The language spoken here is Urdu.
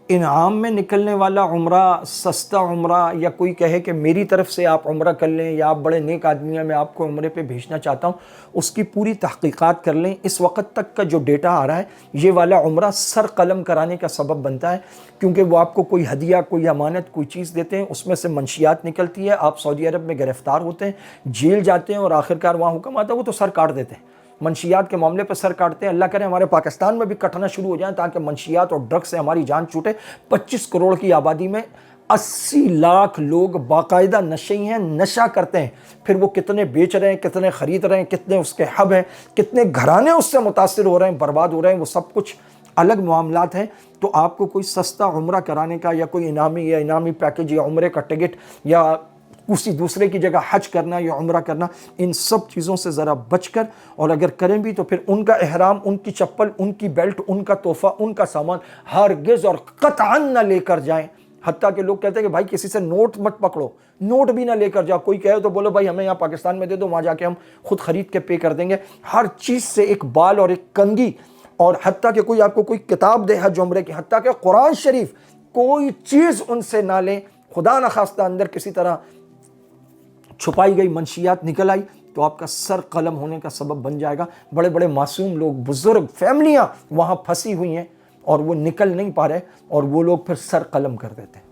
انعام میں نکلنے والا عمرہ، سستا عمرہ، یا کوئی کہے کہ میری طرف سے آپ عمرہ کر لیں یا آپ بڑے نیک آدمی ہیں میں آپ کو عمرے پہ بھیجنا چاہتا ہوں، اس کی پوری تحقیقات کر لیں۔ اس وقت تک کا جو ڈیٹا آ رہا ہے یہ والا عمرہ سر قلم کرانے کا سبب بنتا ہے، کیونکہ وہ آپ کو کوئی ہدیہ، کوئی امانت، کوئی چیز دیتے ہیں، اس میں سے منشیات نکلتی ہے، آپ سعودی عرب میں گرفتار ہوتے ہیں، جیل جاتے ہیں، اور آخرکار وہاں حکم آتا ہے وہ تو سر کاٹ دیتے ہیں، منشیات کے معاملے پہ سر کاٹتے ہیں۔ اللہ کرے ہمارے پاکستان میں بھی کٹنا شروع ہو جائیں تاکہ منشیات اور ڈرگ سے ہماری جان چھوٹے۔ 25 کروڑ کی آبادی میں 80 لاکھ لوگ باقاعدہ نشئی ہیں، نشہ کرتے ہیں، پھر وہ کتنے بیچ رہے ہیں، کتنے خرید رہے ہیں، کتنے اس کے حب ہیں، کتنے گھرانے اس سے متاثر ہو رہے ہیں، برباد ہو رہے ہیں، وہ سب کچھ الگ معاملات ہیں۔ تو آپ کو کوئی سستا عمرہ کرانے کا یا کوئی انعامی پیکیج یا عمرے کا ٹکٹ یا کسی دوسرے کی جگہ حج کرنا یا عمرہ کرنا، ان سب چیزوں سے ذرا بچ کر، اور اگر کریں بھی تو پھر ان کا احرام، ان کی چپل، ان کی بیلٹ، ان کا تحفہ، ان کا سامان ہرگز اور قطعاً نہ لے کر جائیں۔ حتیٰ کہ لوگ کہتے ہیں کہ بھائی کسی سے نوٹ مت پکڑو، نوٹ بھی نہ لے کر جاؤ، کوئی کہے تو بولو بھائی ہمیں یہاں پاکستان میں دے دو، وہاں جا کے ہم خود خرید کے پے کر دیں گے۔ ہر چیز سے ایک بال اور ایک کنگھی، اور حتیٰ کہ کوئی آپ کو کوئی کتاب دے حج عمرے کی، حتیٰ کہ قرآن شریف، کوئی چیز ان سے نہ لیں۔ خدا نخواستہ اندر کسی طرح چھپائی گئی منشیات نکل آئی تو آپ کا سر قلم ہونے کا سبب بن جائے گا۔ بڑے بڑے معصوم لوگ، بزرگ، فیملیاں وہاں پھنسی ہوئی ہیں اور وہ نکل نہیں پا رہے، اور وہ لوگ پھر سر قلم کر دیتے ہیں۔